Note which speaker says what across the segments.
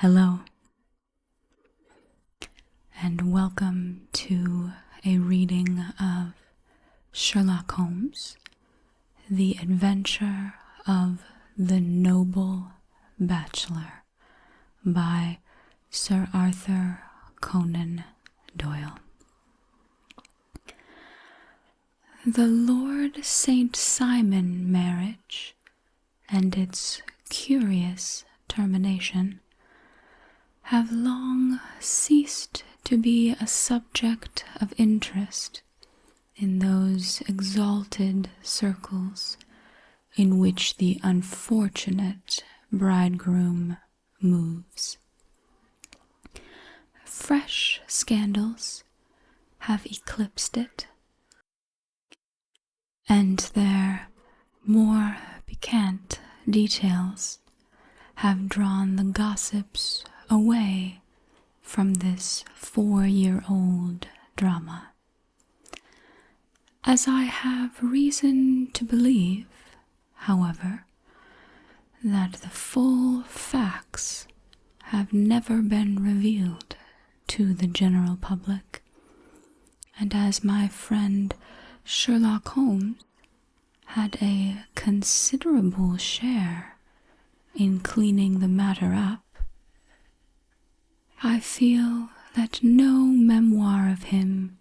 Speaker 1: Hello, and welcome to a reading of Sherlock Holmes, The Adventure of the Noble Bachelor by Sir Arthur Conan Doyle. The Lord St. Simon marriage and its curious termination have long ceased to be a subject of interest in those exalted circles in which the unfortunate bridegroom moves. Fresh scandals have eclipsed it, and their more piquant details have drawn the gossips away from this 4-year-old drama. As I have reason to believe, however, that the full facts have never been revealed to the general public, and as my friend Sherlock Holmes had a considerable share in cleaning the matter up, I feel that no memoir of him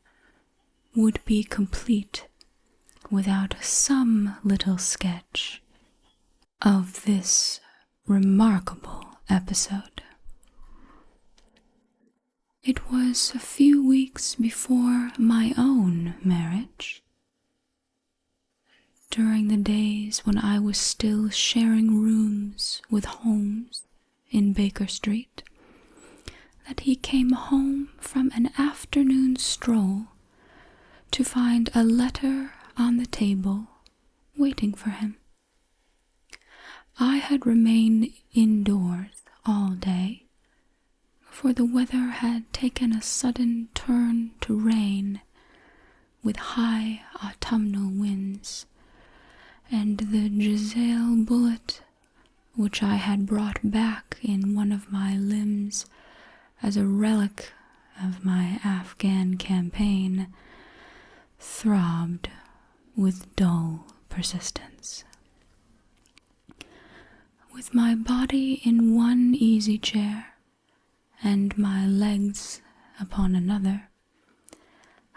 Speaker 1: would be complete without some little sketch of this remarkable episode. It was a few weeks before my own marriage, during the days when I was still sharing rooms with Holmes in Baker Street, that he came home from an afternoon stroll to find a letter on the table waiting for him. I had remained indoors all day, for the weather had taken a sudden turn to rain with high autumnal winds, and the Giselle bullet, which I had brought back in one of my limbs as a relic of my Afghan campaign, throbbed with dull persistence. With my body in one easy chair and my legs upon another,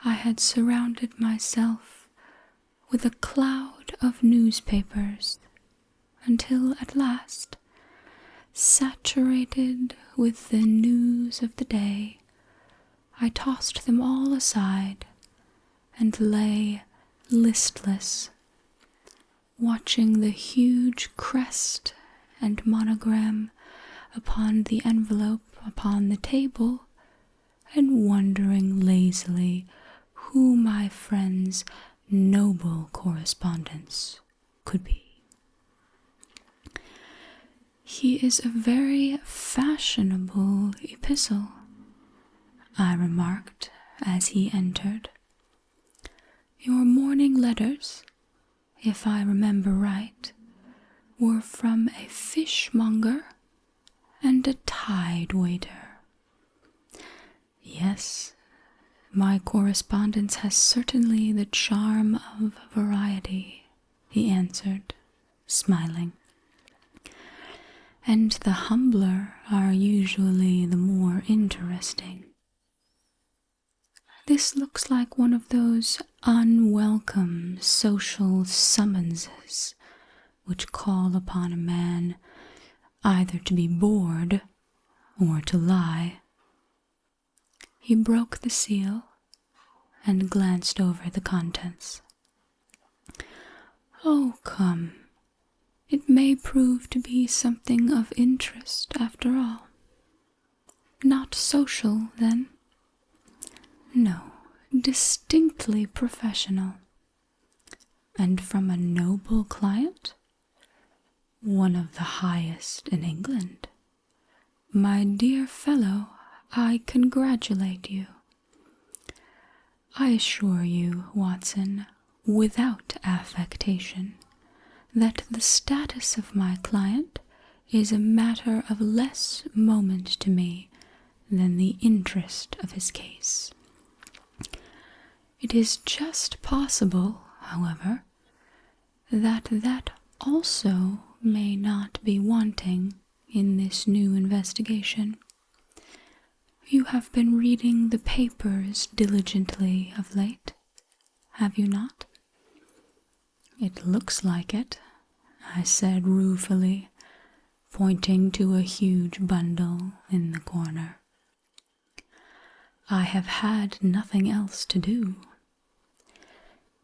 Speaker 1: I had surrounded myself with a cloud of newspapers until at last, saturated with the news of the day, I tossed them all aside and lay listless, watching the huge crest and monogram upon the envelope upon the table, and wondering lazily who my friend's noble correspondence could be. "He is a very fashionable epistle," I remarked as he entered. "Your morning letters, if I remember right, were from a fishmonger and a tide waiter." "Yes, my correspondence has certainly the charm of variety," he answered, smiling. "And the humbler are usually the more interesting. This looks like one of those unwelcome social summonses which call upon a man either to be bored or to lie." He broke the seal and glanced over the contents. "Oh, come. It may prove to be something of interest after all. Not social, then?" "No, distinctly professional." "And from a noble client?" "One of the highest in England." "My dear fellow, I congratulate you." "I assure you, Watson, without affectation, that the status of my client is a matter of less moment to me than the interest of his case. It is just possible, however, that also may not be wanting in this new investigation. You have been reading the papers diligently of late, have you not? It looks like it, I said ruefully, pointing to a huge bundle in the corner. I have had nothing else to do.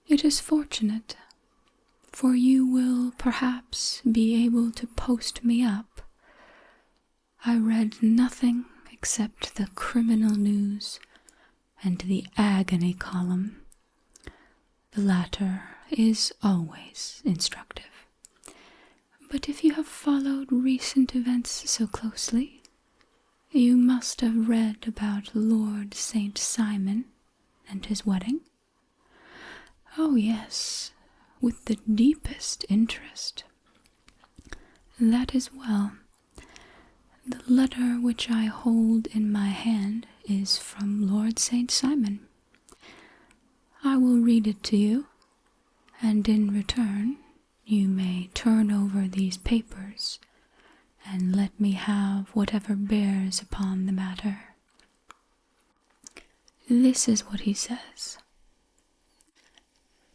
Speaker 1: It is fortunate, for you will perhaps be able to post me up. I read nothing except the criminal news and the agony column. The latter is always instructive. But if you have followed recent events so closely, you must have read about Lord St. Simon and his wedding. Oh yes, with the deepest interest. That is well. The letter which I hold in my hand is from Lord St. Simon. I will read it to you, and in return you may turn over these papers and let me have whatever bears upon the matter. This is what he says.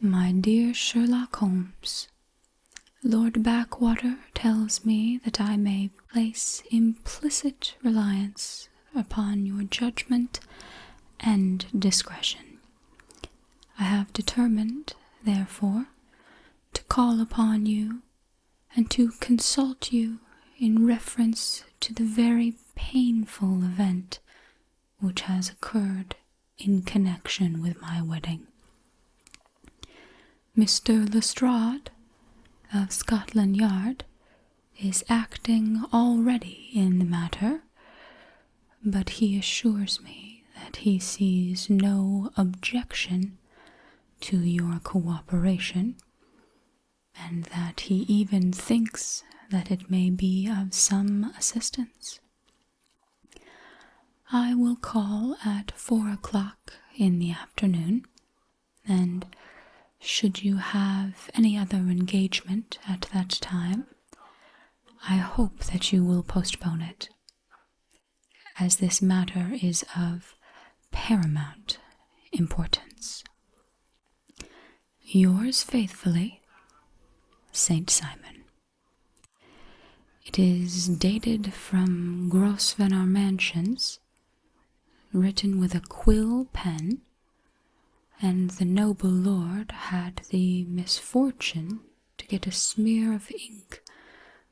Speaker 1: My dear Sherlock Holmes, Lord Backwater tells me that I may place implicit reliance upon your judgment and discretion. I have determined, therefore, to call upon you and to consult you in reference to the very painful event which has occurred in connection with my wedding. Mr. Lestrade of Scotland Yard is acting already in the matter, but he assures me that he sees no objection to your cooperation, and that he even thinks that it may be of some assistance. I will call at 4 o'clock in the afternoon, and should you have any other engagement at that time, I hope that you will postpone it, as this matter is of paramount importance. Yours faithfully, St. Simon. It is dated from Grosvenor Mansions, written with a quill pen, and the noble lord had the misfortune to get a smear of ink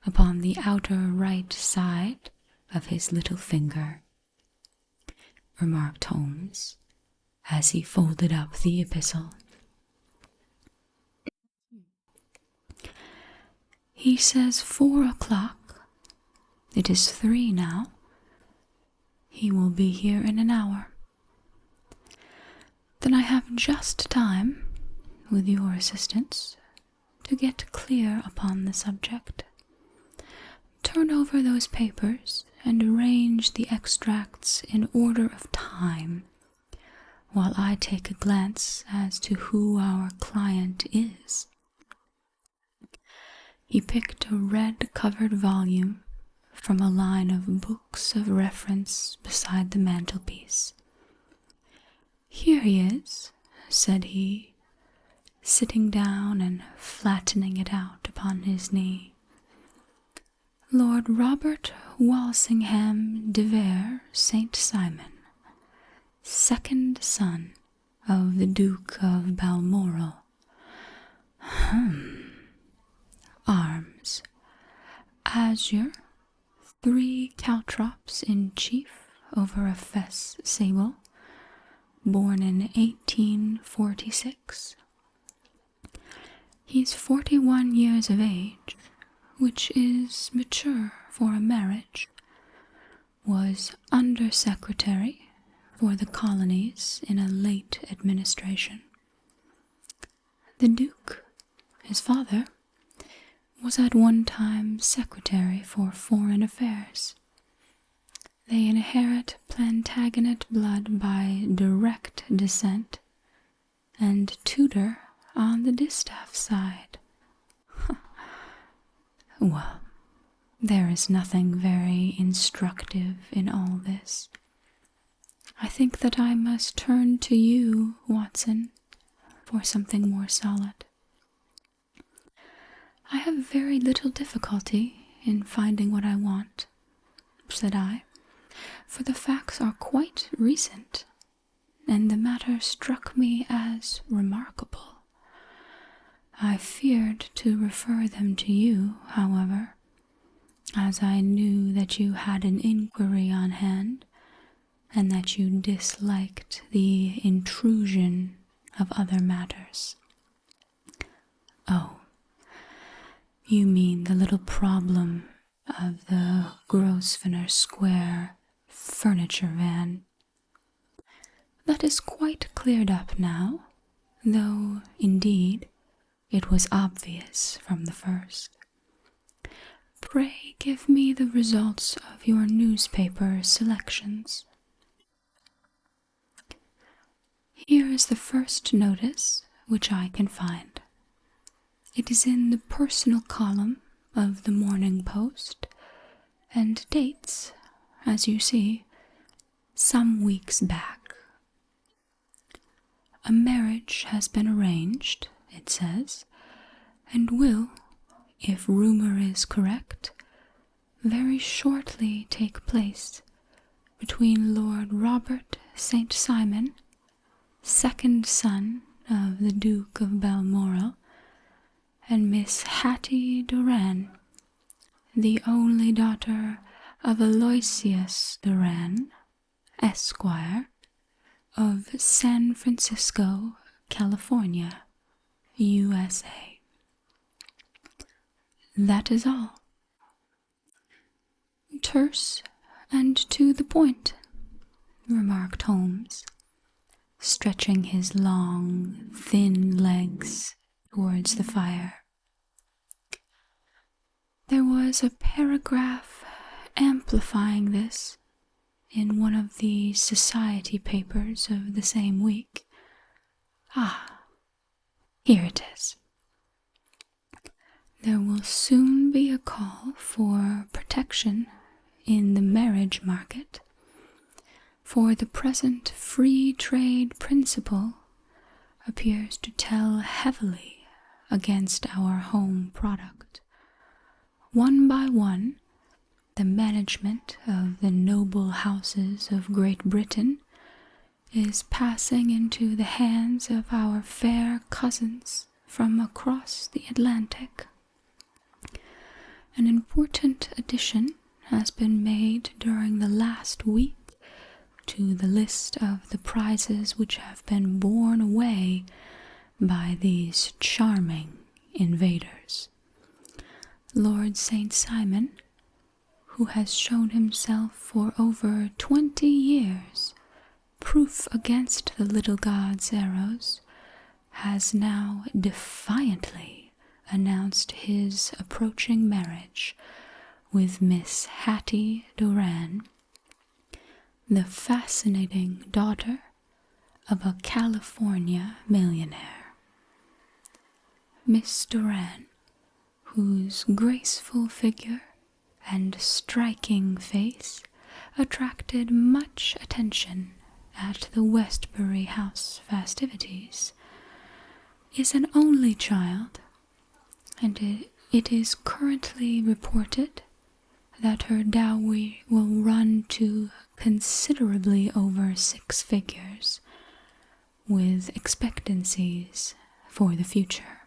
Speaker 1: upon the outer right side of his little finger, remarked Holmes, as he folded up the epistle. He says 4 o'clock. It is 3 now. He will be here in an hour. Then I have just time, with your assistance, to get clear upon the subject. Turn over those papers and arrange the extracts in order of time, while I take a glance as to who our client is. He picked a red-covered volume from a line of books of reference beside the mantelpiece. Here he is, said he, sitting down and flattening it out upon his knee. Lord Robert Walsingham de Vere St. Simon, second son of the Duke of Balmoral. Arms: azure, 3 caltrops in chief over a fess sable, born in 1846. He's 41 years of age, which is mature for a marriage. Was Under-Secretary for the colonies in a late administration. The Duke, his father, was at one time Secretary for Foreign Affairs. They inherit Plantagenet blood by direct descent, and Tudor on the distaff side. Well, there is nothing very instructive in all this. I think that I must turn to you, Watson, for something more solid. I have very little difficulty in finding what I want, said I, for the facts are quite recent, and the matter struck me as remarkable. I feared to refer them to you, however, as I knew that you had an inquiry on hand, and that you disliked the intrusion of other matters. Oh, you mean the little problem of the Grosvenor Square furniture van. That is quite cleared up now, though, indeed, it was obvious from the first. Pray give me the results of your newspaper selections. Here is the first notice which I can find. It is in the personal column of the Morning Post, and dates, as you see, some weeks back. A marriage has been arranged, it says, and will, if rumor is correct, very shortly take place between Lord Robert St. Simon, second son of the Duke of Balmoral, and Miss Hattie Doran, the only daughter of Aloysius Doran, Esquire, of San Francisco, California, USA. That is all. Terse and to the point, remarked Holmes, stretching his long, thin legs towards the fire. There was a paragraph amplifying this in one of the society papers of the same week. Ah, here it is. There will soon be a call for protection in the marriage market, for the present free trade principle appears to tell heavily against our home product. One by one, the management of the noble houses of Great Britain is passing into the hands of our fair cousins from across the Atlantic. An important addition has been made during the last week to the list of the prizes which have been borne away by these charming invaders. Lord St. Simon, who has shown himself for over 20 years proof against the little god's arrows, has now defiantly announced his approaching marriage with Miss Hattie Doran, the fascinating daughter of a California millionaire. Miss Doran, whose graceful figure and striking face attracted much attention at the Westbury House festivities, is an only child, and it is currently reported that her dowry will run to considerably over 6 figures, with expectancies for the future.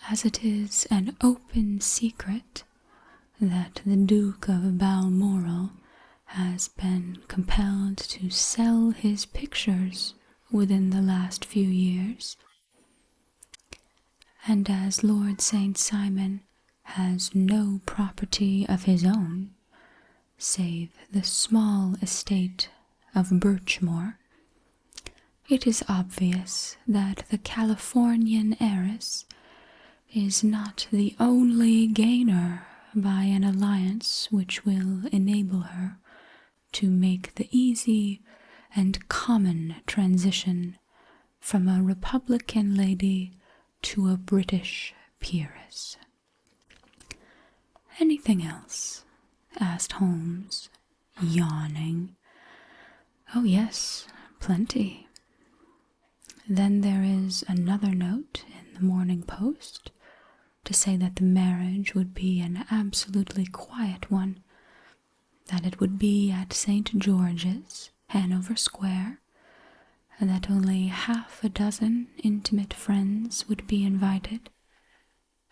Speaker 1: As it is an open secret that the Duke of Balmoral has been compelled to sell his pictures within the last few years, and as Lord St. Simon has no property of his own, save the small estate of Birchmoor, it is obvious that the Californian heiress is not the only gainer by an alliance which will enable her to make the easy and common transition from a Republican lady to a British peeress. "Anything else?" asked Holmes, yawning. "Oh, yes, plenty. Then there is another note in the Morning Post to say that the marriage would be an absolutely quiet one, that it would be at St. George's, Hanover Square, and that only half a dozen intimate friends would be invited,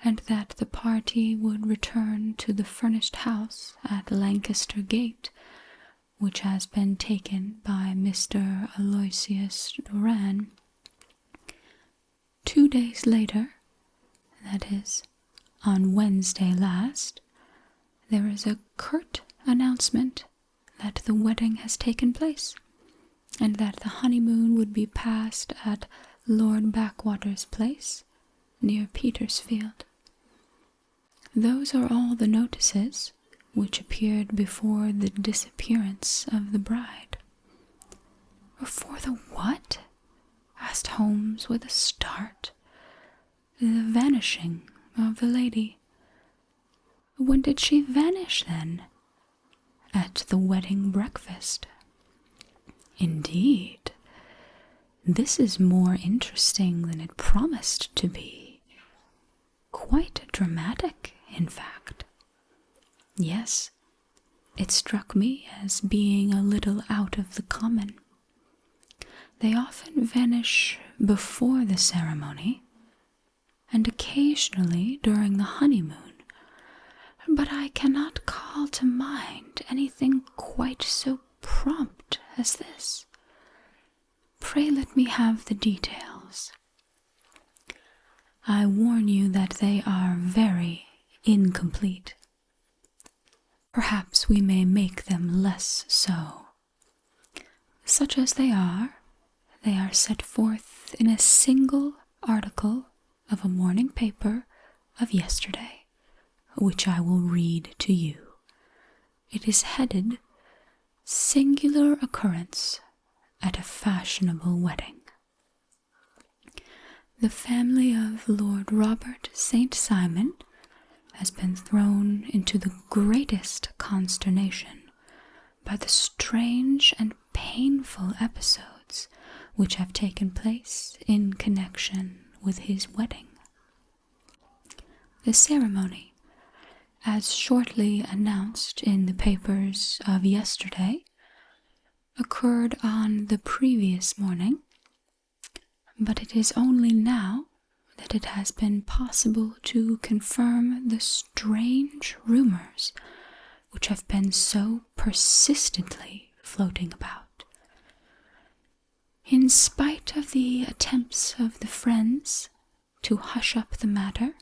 Speaker 1: and that the party would return to the furnished house at Lancaster Gate, which has been taken by Mr. Aloysius Doran. 2 days later, that is, on Wednesday last, there is a curt announcement that the wedding has taken place, and that the honeymoon would be passed at Lord Backwater's place, near Petersfield. Those are all the notices which appeared before the disappearance of the bride." "Before the what?" asked Holmes with a start. "The vanishing of the lady." "When did she vanish, then?" "At the wedding breakfast." "Indeed. This is more interesting than it promised to be. Quite dramatic, in fact." "Yes, it struck me as being a little out of the common. They often vanish before the ceremony, and occasionally during the honeymoon, but I cannot call to mind anything quite so prompt as this. Pray let me have the details." "I warn you that they are very incomplete. Perhaps we may make them less so. Such as they are set forth in a single article of a morning paper of yesterday, which I will read to you. It is headed, 'Singular Occurrence at a Fashionable Wedding.' The family of Lord Robert St. Simon has been thrown into the greatest consternation by the strange and painful episodes which have taken place in connection with his wedding. The ceremony, as shortly announced in the papers of yesterday, occurred on the previous morning, but it is only now that it has been possible to confirm the strange rumors which have been so persistently floating about. In spite of the attempts of the friends to hush up the matter,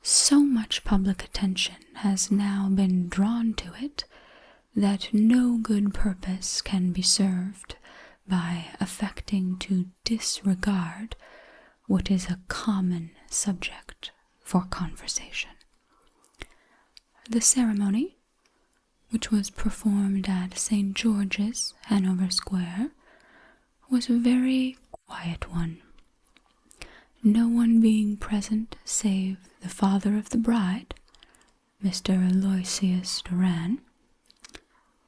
Speaker 1: so much public attention has now been drawn to it that no good purpose can be served by affecting to disregard what is a common subject for conversation. The ceremony, which was performed at St. George's, Hanover Square, was a very quiet one, no one being present save the father of the bride, Mr. Aloysius Doran,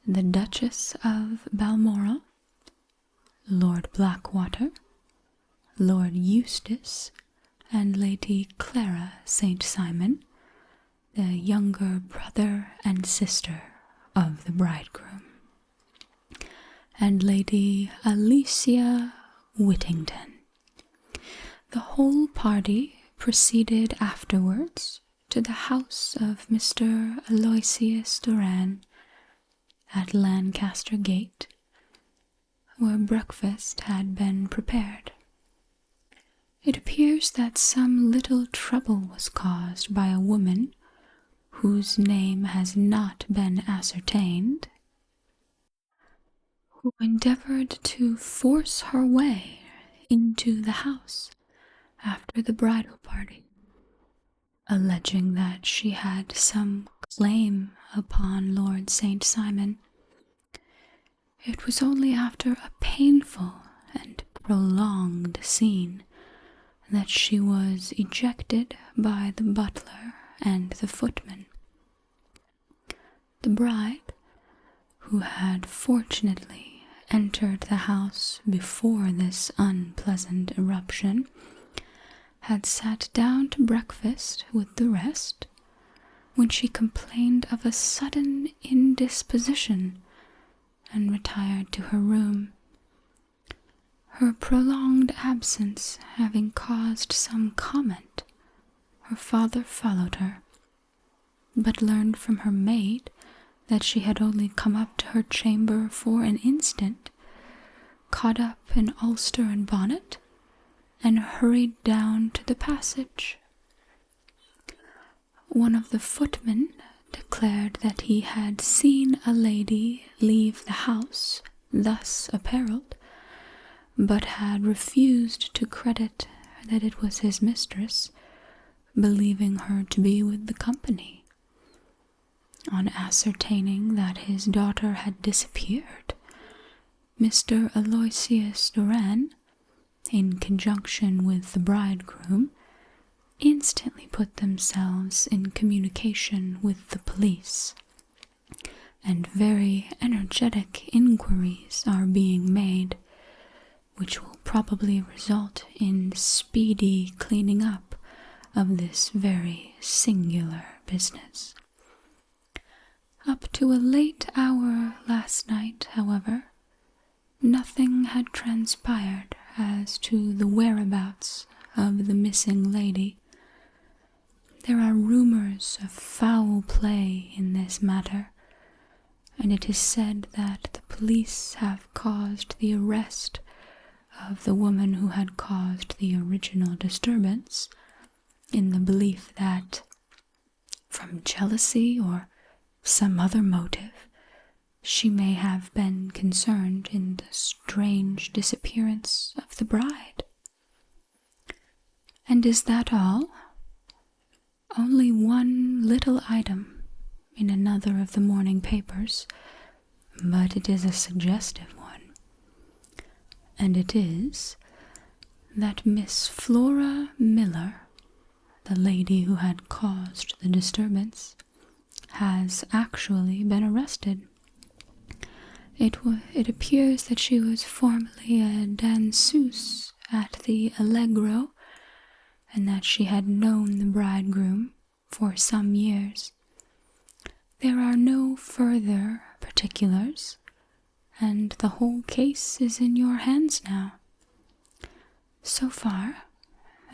Speaker 1: the Duchess of Balmoral, Lord Blackwater, Lord Eustace, and Lady Clara St. Simon, the younger brother and sister of the bridegroom, and Lady Alicia Whittington. The whole party proceeded afterwards to the house of Mr. Aloysius Doran at Lancaster Gate, where breakfast had been prepared. It appears that some little trouble was caused by a woman whose name has not been ascertained, who endeavored to force her way into the house after the bridal party. alleging that she had some claim upon Lord St. Simon. It was only after a painful and prolonged scene that she was ejected by the butler and the footman. The bride, who had fortunately entered the house before this unpleasant eruption, had sat down to breakfast with the rest, when she complained of a sudden indisposition and retired to her room. Her prolonged absence having caused some comment, her father followed her, but learned from her maid that she had only come up to her chamber for an instant, caught up an ulster and bonnet, and hurried down to the passage. One of the footmen declared that he had seen a lady leave the house thus apparelled, but had refused to credit that it was his mistress, believing her to be with the company. On ascertaining that his daughter had disappeared, Mr. Aloysius Doran, in conjunction with the bridegroom, instantly put themselves in communication with the police, and very energetic inquiries are being made, which will probably result in speedy cleaning up of this very singular business. Up to a late hour last night, however, nothing had transpired as to the whereabouts of the missing lady. There are rumors of foul play in this matter, and it is said that the police have caused the arrest of the woman who had caused the original disturbance, in the belief that, from jealousy or some other motive, she may have been concerned in the strange disappearance of the bride. And is that all? Only one little item in another of the morning papers, but it is a suggestive one. And it is that Miss Flora Miller, the lady who had caused the disturbance, has actually been arrested. It appears that she was formerly a danseuse at the Allegro, and that she had known the bridegroom for some years. There are no further particulars, and the whole case is in your hands now, so far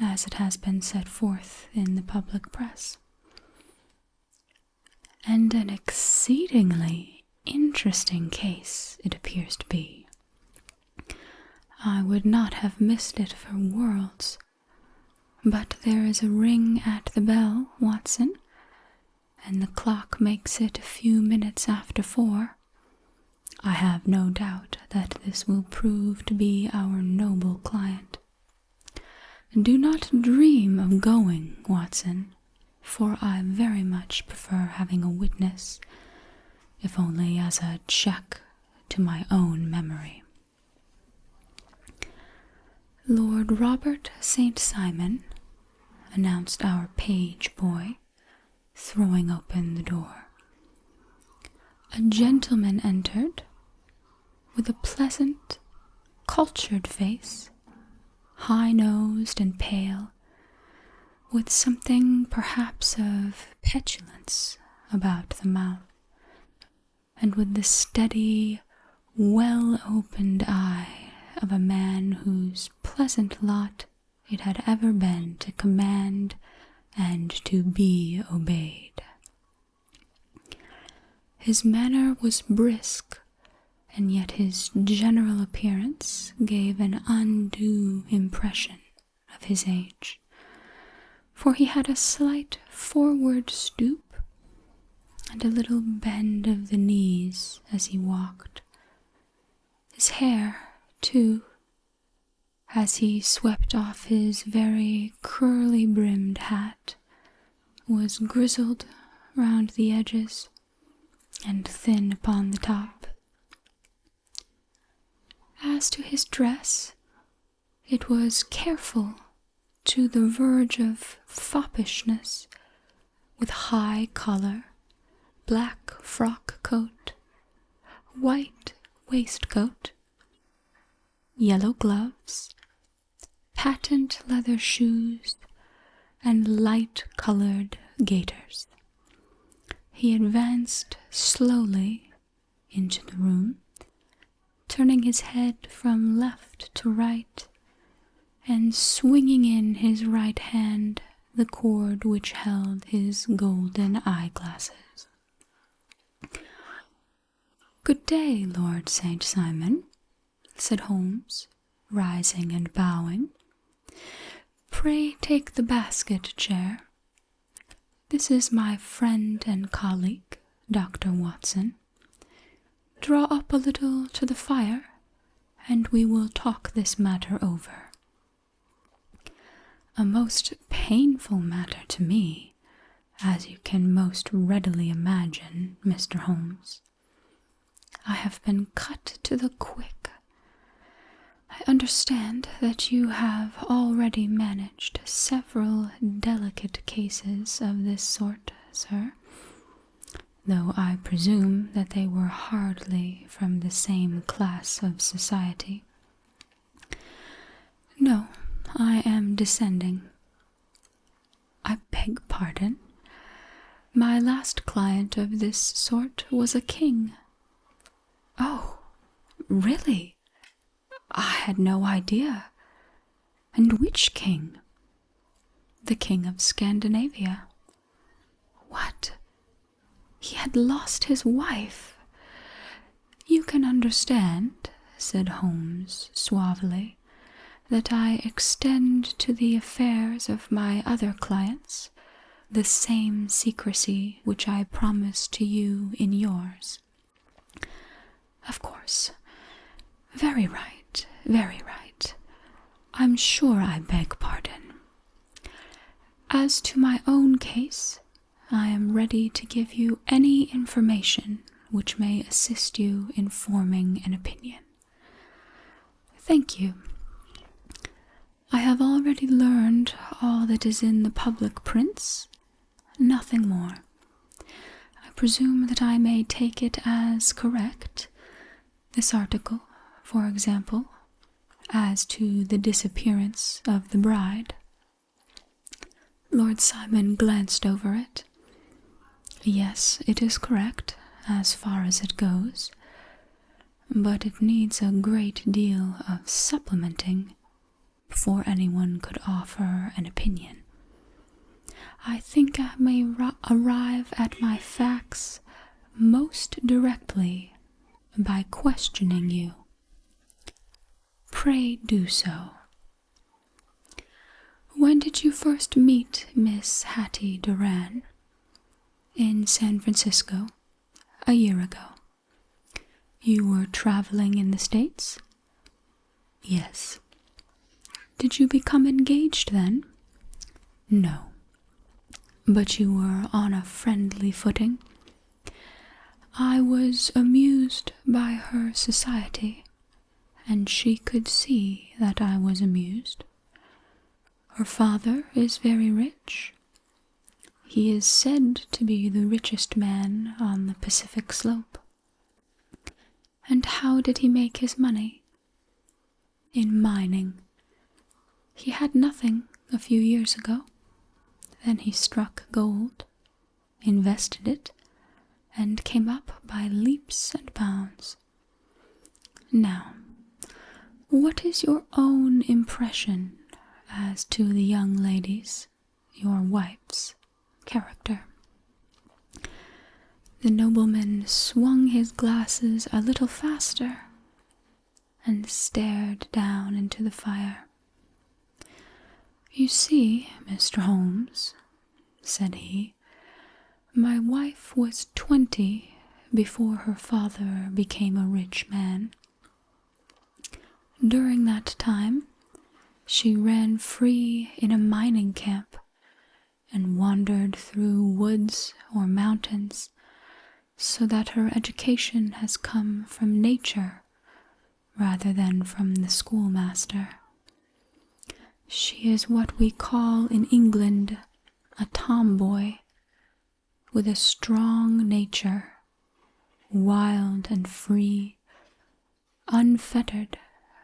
Speaker 1: as it has been set forth in the public press. And an exceedingly interesting case it appears to be. I would not have missed it for worlds. But there is a ring at the bell, Watson, and the clock makes it a few minutes after 4. I have no doubt that this will prove to be our noble client. Do not dream of going, Watson, for I very much prefer having a witness, if only as a check to my own memory. Lord Robert St. Simon, announced our page boy, throwing open the door. A gentleman entered, with a pleasant, cultured face, high-nosed and pale, with something perhaps of petulance about the mouth, and with the steady, well-opened eye of a man whose pleasant lot it had ever been to command and to be obeyed. His manner was brisk, and yet his general appearance gave an undue impression of his age, for he had a slight forward stoop and a little bend of the knees as he walked. His hair, too, as he swept off his very curly-brimmed hat, was grizzled round the edges and thin upon the top. As to his dress, it was careful to the verge of foppishness, with high collar, black frock coat, white waistcoat, yellow gloves, patent leather shoes, and light-colored gaiters. He advanced slowly into the room, turning his head from left to right, and swinging in his right hand the cord which held his golden eyeglasses. "Good day, Lord St. Simon," said Holmes, rising and bowing. "Pray take the basket chair. This is my friend and colleague, Dr. Watson. Draw up a little to the fire, and we will talk this matter over." "A most painful matter to me, as you can most readily imagine, Mr. Holmes. I have been cut to the quick. I understand that you have already managed several delicate cases of this sort, sir, though I presume that they were hardly from the same class of society." "No, I am descending." "I beg pardon. My last client of this sort was a king." "Oh, really? I had no idea. And which king?" "The King of Scandinavia." "What? He had lost his wife?" "You can understand," said Holmes suavely, "that I extend to the affairs of my other clients the same secrecy which I promise to you in yours." "Of course. Very right, very right. I'm sure I beg pardon. As to my own case, I am ready to give you any information which may assist you in forming an opinion." "Thank you. I have already learned all that is in the public prints, nothing more. I presume that I may take it as correct, this article, for example, as to the disappearance of the bride." Lord Simon glanced over it. "Yes, it is correct, as far as it goes, but it needs a great deal of supplementing before anyone could offer an opinion. I think I may arrive at my facts most directly by questioning you." "Pray do so." "When did you first meet Miss Hattie Doran?" "In San Francisco, a year ago." "You were traveling in the States?" "Yes." "Did you become engaged then?" "No." "But you were on a friendly footing?" "I was amused by her society, and she could see that I was amused." "Her father is very rich?" "He is said to be the richest man on the Pacific slope." "And how did he make his money?" "In mining. He had nothing a few years ago. Then he struck gold, invested it, and came up by leaps and bounds. Now, what is your own impression as to the young lady's, your wife's, character?" The nobleman swung his glasses a little faster and stared down into the fire. "You see, Mr. Holmes," said he, "my wife was 20 before her father became a rich man. During that time, she ran free in a mining camp and wandered through woods or mountains, so that her education has come from nature rather than from the schoolmaster. She is what we call in England a tomboy, with a strong nature, wild and free, unfettered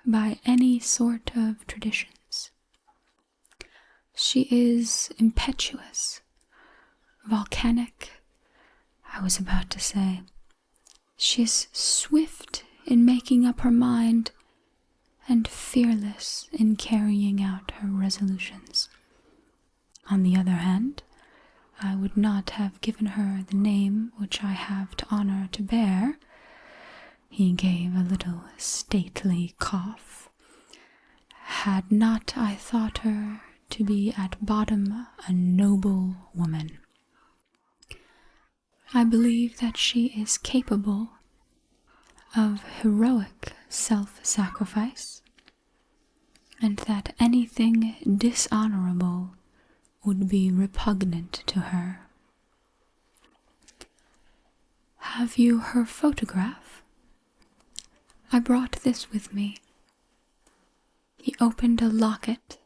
Speaker 1: by any sort of traditions. She is impetuous, volcanic, I was about to say. She is swift in making up her mind and fearless in carrying out her resolutions. On the other hand, I would not have given her the name which I have to honor to bear. He gave a little stately cough. Had not I thought her to be at bottom a noble woman. I believe that she is capable of heroic self-sacrifice, and that anything dishonorable would be repugnant to her. Have you her photograph? I brought this with me. He opened a locket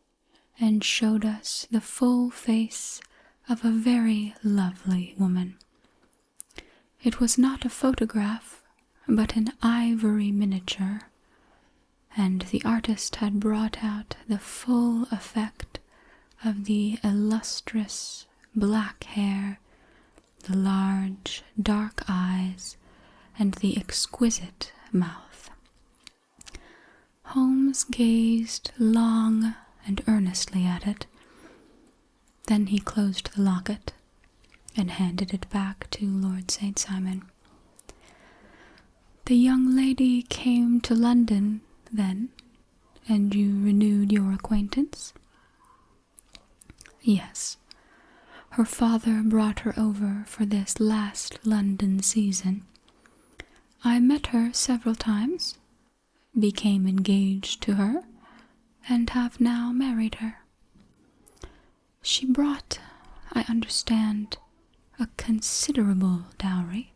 Speaker 1: and showed us the full face of a very lovely woman. It was not a photograph, but an ivory miniature, and the artist had brought out the full effect of the illustrious black hair, the large dark eyes, and the exquisite mouth. Holmes gazed long and earnestly at it. Then he closed the locket and handed it back to Lord St. Simon. The young lady came to London, then, and you renewed your acquaintance? Yes. Her father brought her over for this last London season. I met her several times, became engaged to her, and have now married her. She brought, I understand, a considerable dowry.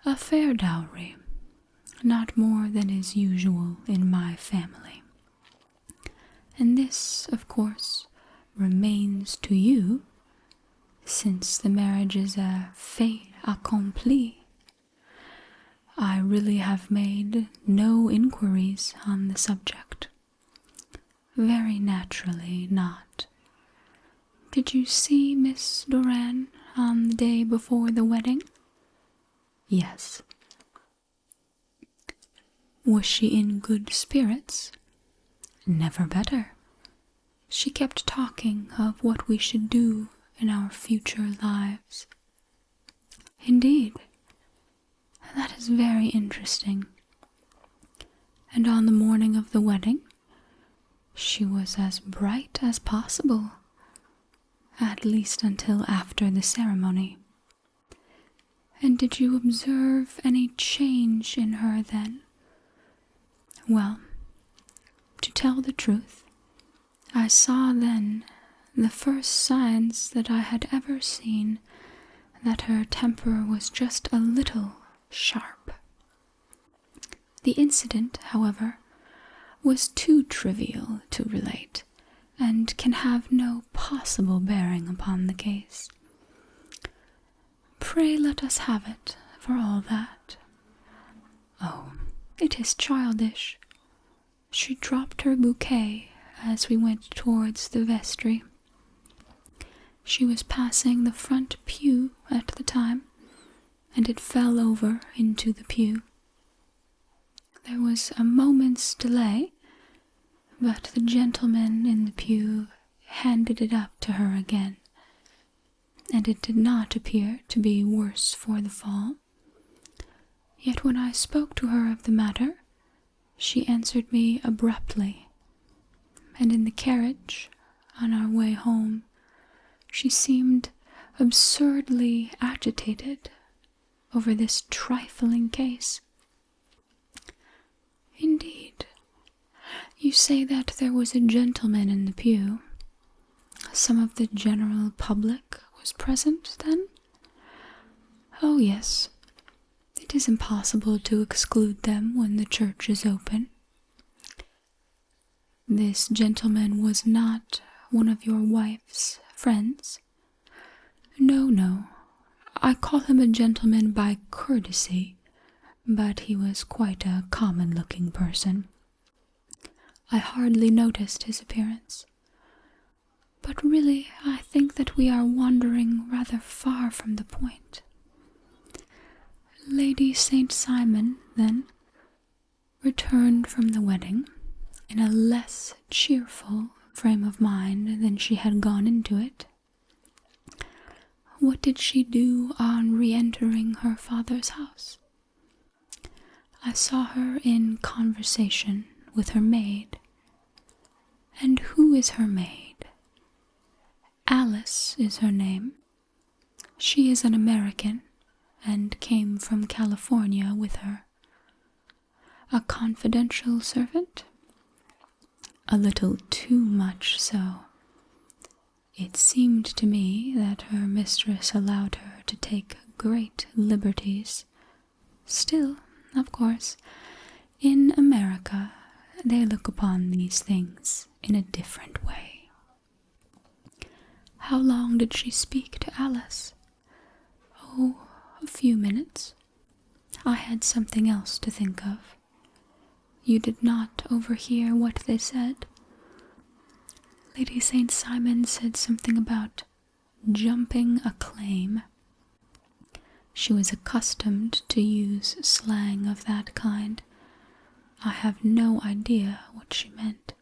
Speaker 1: A fair dowry, not more than is usual in my family. And this, of course, remains to you, since the marriage is a fait accompli. I really have made no inquiries on the subject. Very naturally not. Did you see Miss Doran on the day before the wedding? Yes. Was she in good spirits? Never better. She kept talking of what we should do in our future lives. Indeed, that is very interesting. And on the morning of the wedding, she was as bright as possible, at least until after the ceremony. And did you observe any change in her then? Well, to tell the truth, I saw then the first signs that I had ever seen that her temper was just a little sharp. The incident, however, was too trivial to relate, and can have no possible bearing upon the case. Pray let us have it, for all that. Oh, it is childish. She dropped her bouquet as we went towards the vestry. She was passing the front pew at the time, and it fell over into the pew. There was a moment's delay, but the gentleman in the pew handed it up to her again, and it did not appear to be worse for the fall. Yet when I spoke to her of the matter, she answered me abruptly, and in the carriage, on our way home, she seemed absurdly agitated over this trifling case. Indeed, you say that there was a gentleman in the pew. Some of the general public was present, then? Oh, yes. It is impossible to exclude them when the church is open. This gentleman was not one of your wife's friends? No, no. I call him a gentleman by courtesy, but he was quite a common-looking person. I hardly noticed his appearance. But really, I think that we are wandering rather far from the point. Lady St. Simon, then, returned from the wedding in a less cheerful frame of mind than she had gone into it. What did she do on re-entering her father's house? I saw her in conversation with her maid. And who is her maid? Alice is her name. She is an American, and came from California with her. A confidential servant? A little too much so. It seemed to me that her mistress allowed her to take great liberties. Still, of course, in America they look upon these things in a different way. How long did she speak to Alice? Oh, a few minutes. I had something else to think of. You did not overhear what they said? Lady St. Simon said something about jumping a claim. She was accustomed to use slang of that kind. I have no idea what she meant.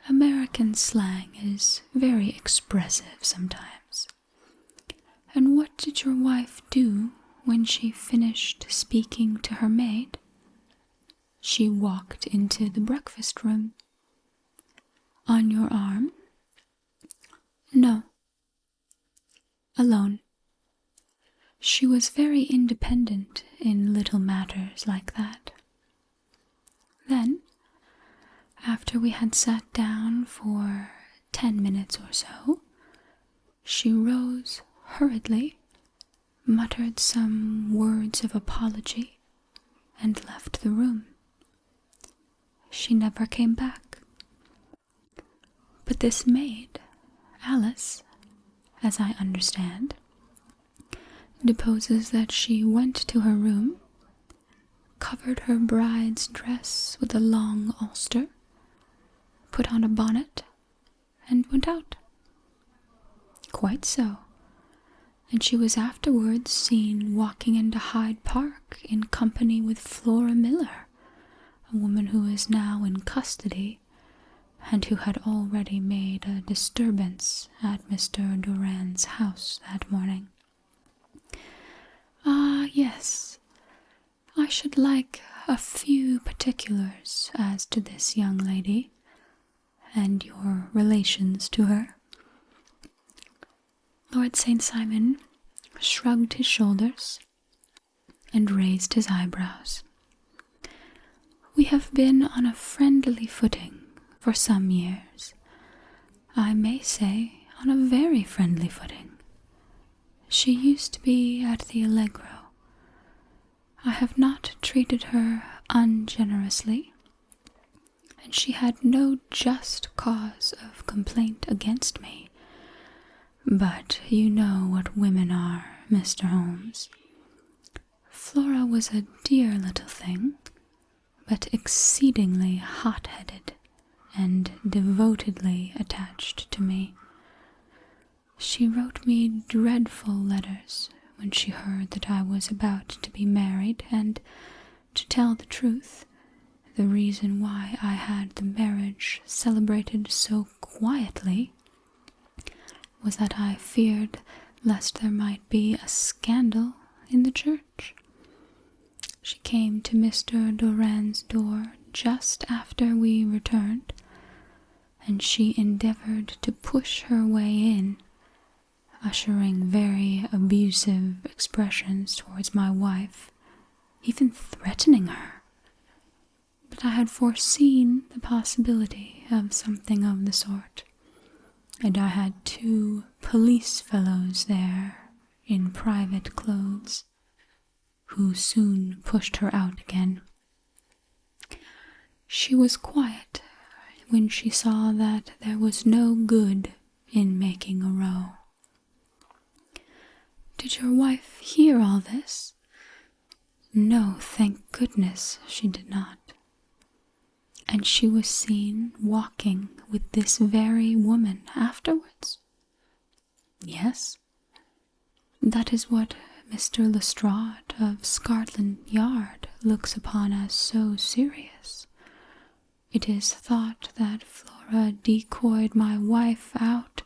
Speaker 1: American slang is very expressive sometimes. And what did your wife do when she finished speaking to her maid? She walked into the breakfast room. On your arm? No. Alone. She was very independent in little matters like that. Then, after we had sat down for 10 minutes or so, she rose hurriedly, muttered some words of apology, and left the room. She never came back. But this maid, Alice, as I understand, deposes that she went to her room, covered her bride's dress with a long ulster, put on a bonnet, and went out. Quite so. And she was afterwards seen walking into Hyde Park in company with Flora Miller, a woman who is now in custody, and who had already made a disturbance at Mr. Durand's house that morning. Ah, yes. I should like a few particulars as to this young lady, and your relations to her. Lord St. Simon shrugged his shoulders and raised his eyebrows. We have been on a friendly footing for some years. I may say on a very friendly footing. She used to be at the Allegro. I have not treated her ungenerously, and she had no just cause of complaint against me. But you know what women are, Mr. Holmes. Flora was a dear little thing, but exceedingly hot-headed and devotedly attached to me. She wrote me dreadful letters when she heard that I was about to be married, and, to tell the truth, the reason why I had the marriage celebrated so quietly was that I feared lest there might be a scandal in the church. She came to Mr. Durand's door just after we returned, and she endeavored to push her way in, uttering very abusive expressions towards my wife, even threatening her. But I had foreseen the possibility of something of the sort, and I had 2 police fellows there in private clothes, who soon pushed her out again. She was quiet when she saw that there was no good in making a row. Did your wife hear all this? No, thank goodness she did not. And she was seen walking with this very woman afterwards? Yes. That is what Mr. Lestrade of Scotland Yard looks upon as so serious. It is thought that Flora decoyed my wife out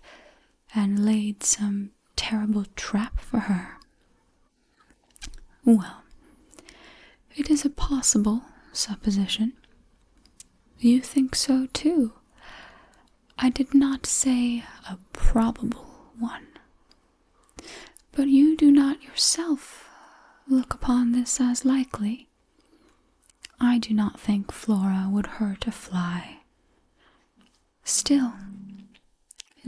Speaker 1: and laid some terrible trap for her. Well, it is a possible supposition. You think so too. I did not say a probable one. But you do not yourself look upon this as likely. I do not think Flora would hurt a fly. Still,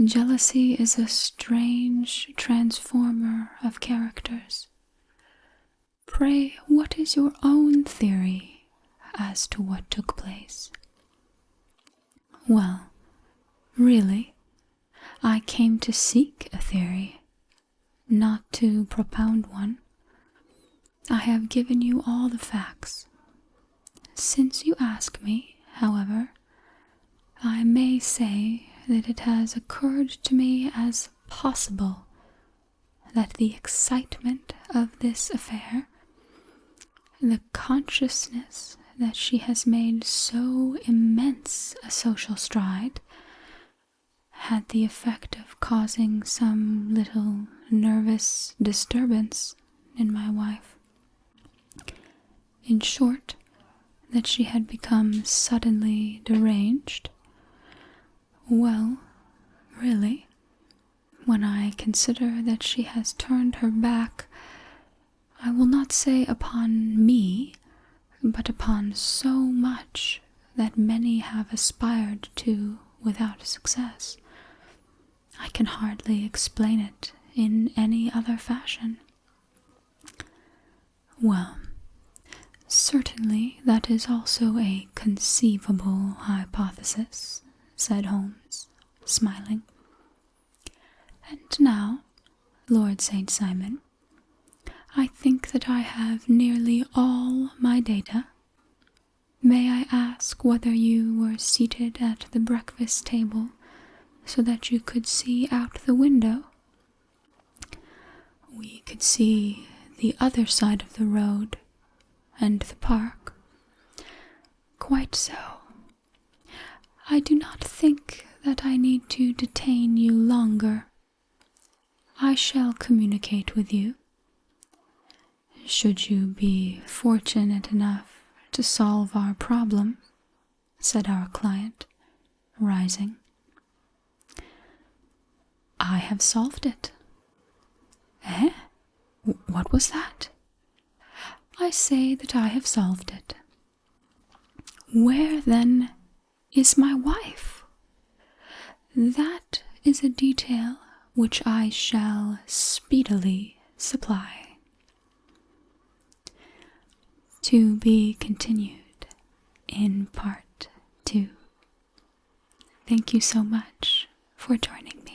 Speaker 1: jealousy is a strange transformer of characters. Pray, what is your own theory as to what took place? Well, really, I came to seek a theory, not to propound one. I have given you all the facts. Since you ask me, however, I may say that it has occurred to me as possible that the excitement of this affair, the consciousness that she has made so immense a social stride, had the effect of causing some little nervous disturbance in my wife. In short, that she had become suddenly deranged. Well, really, when I consider that she has turned her back, I will not say upon me, but upon so much that many have aspired to without success, I can hardly explain it in any other fashion. Well, certainly that is also a conceivable hypothesis, said Holmes, smiling. And now, Lord St. Simon, I think that I have nearly all my data. May I ask whether you were seated at the breakfast table so that you could see out the window? We could see the other side of the road and the park. Quite so. I do not think that I need to detain you longer. I shall communicate with you. Should you be fortunate enough to solve our problem, said our client, rising. I have solved it. Eh? What was that? I say that I have solved it. Where, then, is my wife? That is a detail which I shall speedily supply. To be continued in part 2. Thank you so much for joining me.